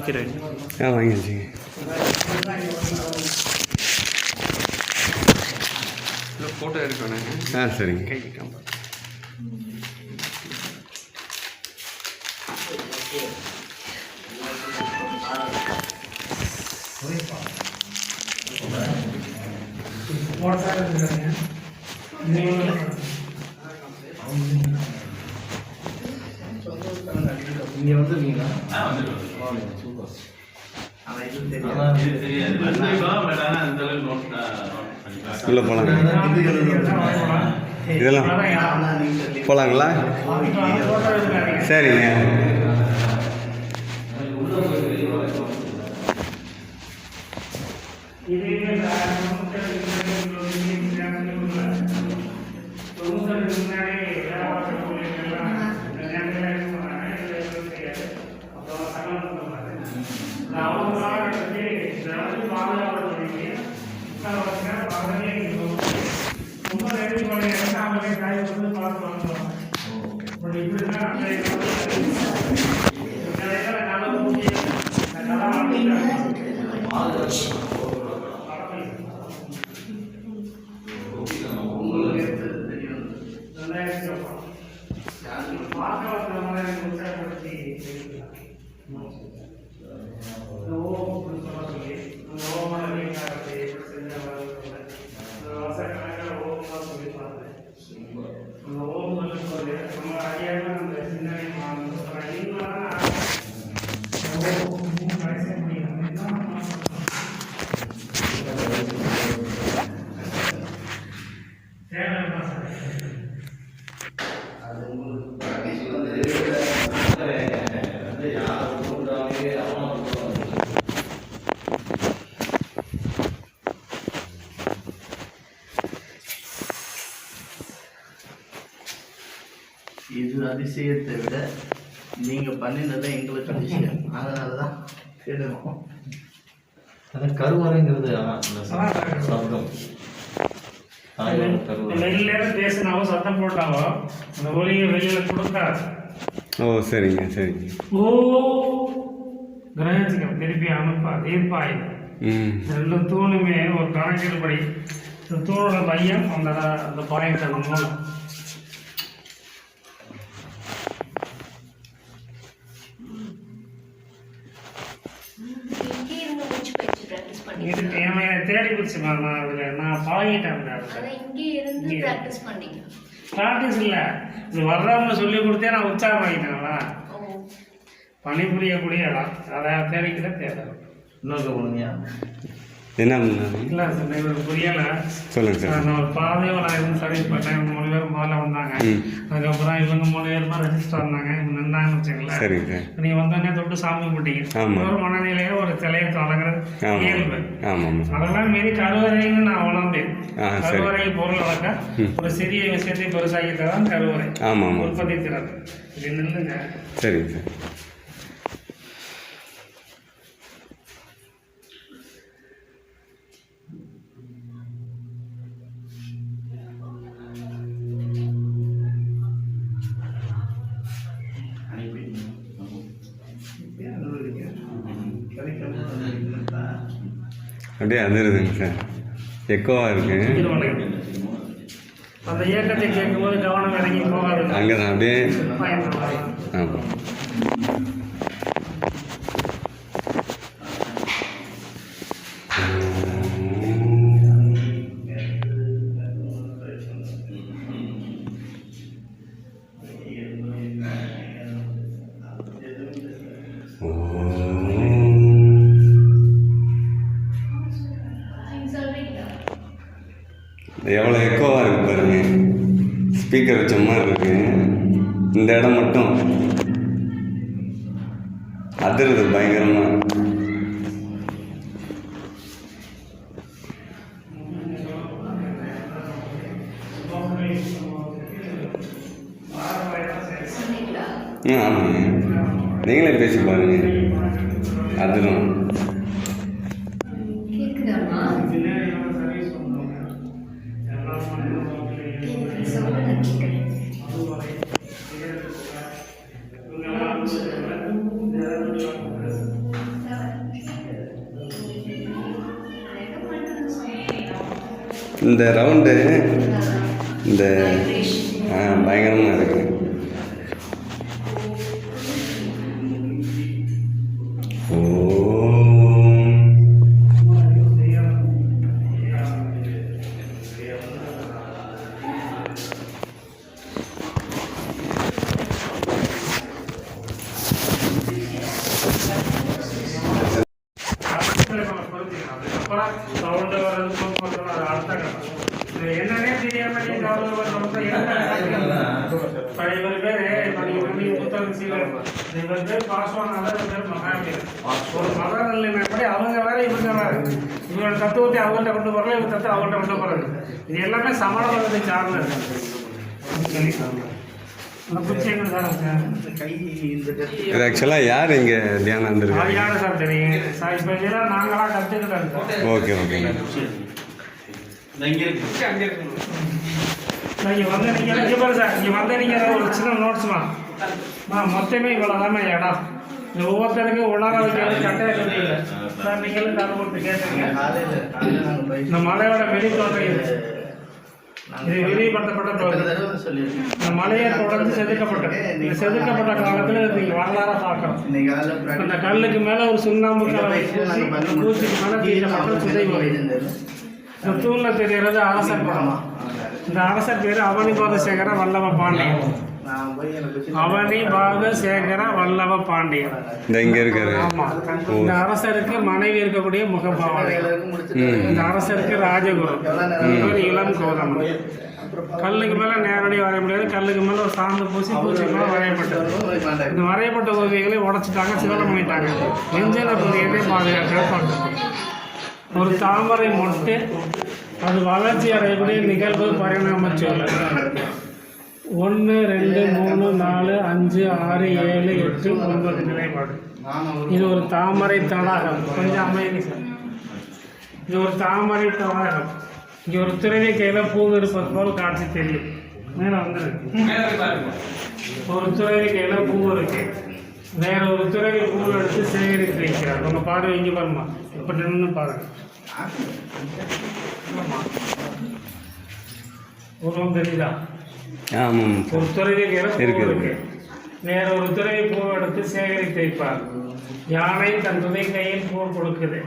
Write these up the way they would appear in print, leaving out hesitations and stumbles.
வாங்கிக்கிறேன். வாங்கி வச்சுங்க. ஃபோட்டோ எடுக்கணுங்க. சரிங்க. கை காம்ப இங்கே வந்துருக்கீங்களா? சூப்பர். உள்ளே போகலாங்க. இதெல்லாம் போகலாங்களா? சரிங்க. இது அதிசயத்தை விட நீங்கள் பண்ணினதை எங்களுக்கு அதிசயம். அதனால தான் கேடுவோம். அதான் கருவறைங்கிறது சப்தம். வெளியிலேருந்து பேசினாவோ சத்தம் போட்டாவோ அந்த ஒலியை வெளியில் கொடுக்காது. சரிங்க சரிங்க. கிரகிச்சுக்க திருப்பி அமைப்பாது ஈர்ப்பாய். ரெண்டு தூணுமே ஒரு கணக்கீடுபடி இந்த தூணோட மையம் அந்த பாயிண்ட் அந்த மூலம். தேடி பிடிச்சி நான் பழகிட்டேன். ப்ராக்டிஸ் இல்லை, இது வர்றவங்க சொல்லி கொடுத்தே நான் உற்சாகம் ஆகிட்டேங்களா. பணிபுரியக்கூடிய இடம் அதை தேடிக்கிட்ட தேவை. இன்னொரு போனீங்க என்ன இல்லை சார், இவருக்கு புரியலை. சொல்லுங்க சார். நான் ஒரு பாதையும் நான் எதுவும் சர்வீஸ் பண்ணேன். இவங்க 3 பேர் முதல்ல வந்தாங்க. அதுக்கப்புறம் இவங்க 3 பேருமா ரெஜிஸ்டர் வந்தாங்க. இவங்க நின்றாங்கன்னு வச்சுங்களேன். சரிங்க சார். நீங்கள் வந்தோடனே தொட்டு சாமி கும்பிட்டீங்க. ஒரு மனநிலையில் ஒரு சிலையை தொடங்குறது இயல்பு. அதெல்லாம் மீறி கருவறைன்னு நான் உணர்ந்தேன். கருவறை பொருள் வளர்க்க ஒரு சிறிய விஷயத்தை பெருசாகிட்டதான் கருவறை உற்பத்தி திறன். இது நின்றுங்க. சரிங்க சார். அப்படியே அதிருதுங்க சார். எக்கோவாக இருக்கு. அந்த இயக்கத்தை கேட்கும்போது கவனம் இறங்கி போகாது. அங்கே தான் அப்படியே. ஆமாம். எவ்வளோ எக்கோவாக இருக்குது பாருங்க. ஸ்பீக்கர் வச்ச மாதிரி இருக்கு. இந்த இடம் மட்டும் அதிருது பயங்கரமாக. ஆமாங்க, நீங்களே பேசி பாருங்க. அதிரும். இந்த ரவுண்டு இந்த பயங்கரமாக இருக்கு. சவுண்டு வர்றது போக்குவரத்து அது அடுத்த கட்டம். இது என்னன்னே தெரியாம நீ சவுண்டு வர்றது இவர் பேர் இப்போ நீங்கள் புத்தகம் சீலர் இவர் பேர் பாஸ்வான் பேர் மகாவீர். ஒரு மகாநல்லை எப்படி அவங்க வேற இவங்க வேற. இவரோட தத்துவத்தை அவங்கள்ட்ட கொண்டு போகிறோம், இவங்க தத்துவம் அவங்கள்ட்ட கொண்டு போகிறது. இது எல்லாமே சமண மதத்தை சார்ந்தது. இது ஆக்சுவலாக யார் இங்கே தியானம் இருந்திருக்கு? யாரு சார் தெரியும் சார்? இப்போ இதெல்லாம் நாங்களாம் கற்றுக்கிட்டோம். Okay okay. நீங்கள் வந்து நீங்கள் இங்கே பாரு சார், இங்கே வந்து நீங்கள் ஒரு சின்ன நோட்ஸ்மா மொத்தமே இவ்வளோதாமே இடம். இந்த ஒவ்வொருத்தருக்கும் உணர வைக்கிறது கட்டாயம் இல்லை சார். நீங்களும் கதை கொடுத்து கேட்டுங்க. இந்த மலையோட வெளித்தோட்டம் இது விரிவுபடுத்தப்பட்ட பகுதி. இந்த மலையை தொடர்ந்து செதுக்கப்பட்டது. இந்த செதுக்கப்பட்ட காலத்தில் நீங்கள் வரலாறாக பார்க்கணும். அந்த கல்லுக்கு மேலே ஒரு சுண்ணாம்பு கலவை பூச்சிக்கு மேலே தீட்டப்பட்ட சுதை முறை. இந்த தூணில் தெரிகிறது அரசர் படம். இந்த அரசர் பேர் அவனிபாதசேகர வல்லப பாண்டியன். அவனிபாதசேகர வல்லப பாண்டியன் இங்கே இருக்காரு. ஆமாம். இந்த அரசருக்கு மனைவி இருக்கக்கூடிய முகபாவனை. இந்த அரசருக்கு ராஜகுரு பேர் இளம் கௌதமன். கல்லுக்கு மேலே நேரடியாக வரைய முடியாது. கல்லுக்கு மேலே ஒரு சாந்து பூசி பூச்சிக்கு மேலே வரையப்பட்டது. இந்த வரையப்பட்ட ஓவியங்களை உடச்சிட்டாங்க, சிவனம் பண்ணிட்டாங்க. வெஞ்சன பகுதியை பாதுகாக்க பார்க்கணும். ஒரு தாமரை மொட்டு அது வளர்ச்சி அடையக்கூடிய நிகழ்வு பரிணாம சொல். 1 2 3 4 5 6 7 8 9 நிலைப்பாடு. இது ஒரு தாமரை தடாகம். கொஞ்சம் அமைதி சார். இது ஒரு தாமரை தடாகம். இங்கே ஒரு துறவி கையில் பூ இருப்பது போல் காட்சி தெரியும். மேலே வந்துருக்கு. ஒரு துறவி கையில் பூ இருக்கு. வேற ஒரு துறவி பூ எடுத்து சேகரித்து வைக்கிறார். உங்கள் பார்வை இங்கே பாருமா, இப்போ நின்று பாருங்க. உருவம் தெரியுதா? ஆமாம். ஒரு துறவி கையில் பூ இருக்கு. வேற ஒரு துறவி பூ எடுத்து சேகரித்து வைப்பார். யானை தன் துணை கையில் பூ கொடுக்குது.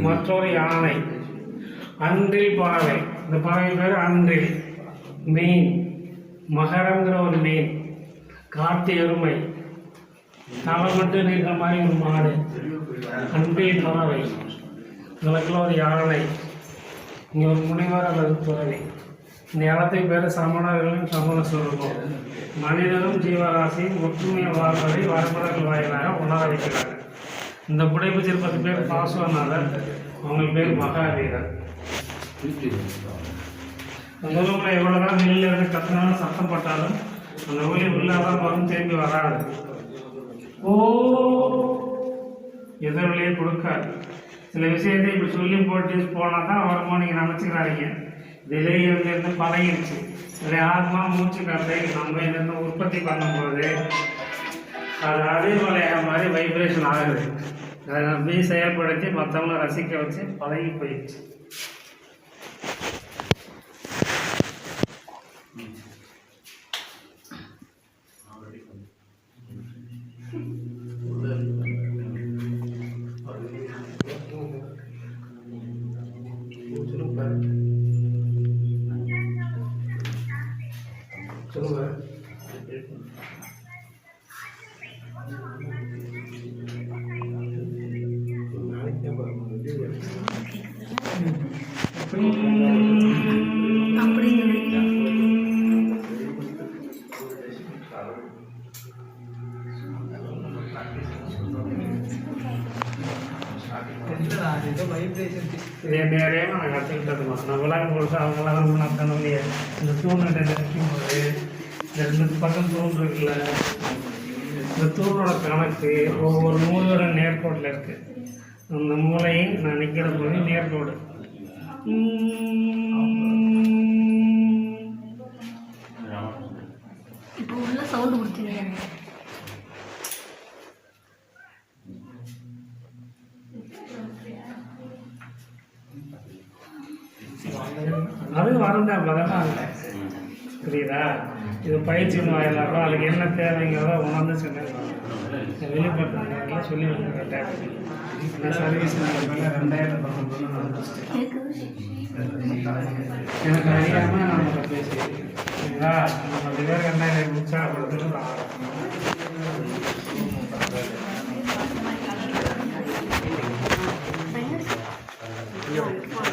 மற்றொரு யானை. அன்றில் பறவை. இந்த பறவை பேர் அன்றில். மீன் மகரங்கிற ஒரு மீன். காட்டு எருமை. தலை மட்டும் நீக்கிற மாதிரி ஒரு மாடு. அன்றில் பறவை. இதுக்குள்ள ஒரு யானை. இங்கே ஒரு முனைவர் அல்லது துறவி. இந்த இடத்துக்கு பேர் சமணர்களும் சமண சொல்லுவோம். மனிதனும் ஜீவராசியும் ஒற்றுமையை வாழ்வதை வரமுறைகள் வாயிலாக உணர வைக்கிறாங்க. இந்த புடைப்பு சிற்பத்து பேர் பாசுவநாதர். அவங்க பேர் மகாவீரர். அந்த ரூமில் எவ்வளோ தான் வெளியில் இருந்து கத்தினாலும் சத்தம் பட்டாலும் அந்த ஒளி உள்ளாதான் வரும், திரும்பி வராது. ஓ எதிரொலியே கொடுக்காது. சில விஷயத்தை இப்படி சொல்லி போட்டு போனால் தான் வருமோ நீங்கள் நினச்சிக்கிறாங்க. இதிலே இருந்து பழகிடுச்சு. இதில் ஆத்மா மூச்சு காற்றை நம்ம இருந்து உற்பத்தி பண்ணும்போது அது அதிர்வலையாக மாதிரி வைப்ரேஷன் ஆகுது. அதை நம்பி செயல்படுத்தி மற்றவங்களை ரசிக்க வச்சு பழகி போயிடுச்சு. இதே நேரே நான் கற்றுக்கிட்டதுமா. நம்மளாம் கொடுத்து அவங்களாம் நம்ம பண்ண முடியாது. இந்த தூண்கிட்ட நிற்கும் போது இந்த 2 பக்கம் தூண் இருக்குல்ல, இந்த தூணோட கணக்கு ஒவ்வொரு மூலையோட நேர்கோட்டில் இருக்குது. அந்த மூலையை நான் நிற்கிற போது நேர்கோடு. இப்போ உள்ள சவுண்டு கொடுத்தீங்க. அது வரந்தாப்புல தானே இல்லை. புரியுதா? இது பயிற்சியின் வாயிலாக அதுக்கு என்ன தேவைங்கிறத உணர்ந்து செஞ்சு வெளிப்படுத்த சொல்லி கரெக்டாக சர்வீஸ் மேலே 2019 எனக்கு அறியாமல் நம்ம பேசி சரிங்களா? நம்ம விவேகானந்தரை உற்சாகப்படுத்துறது Thank you.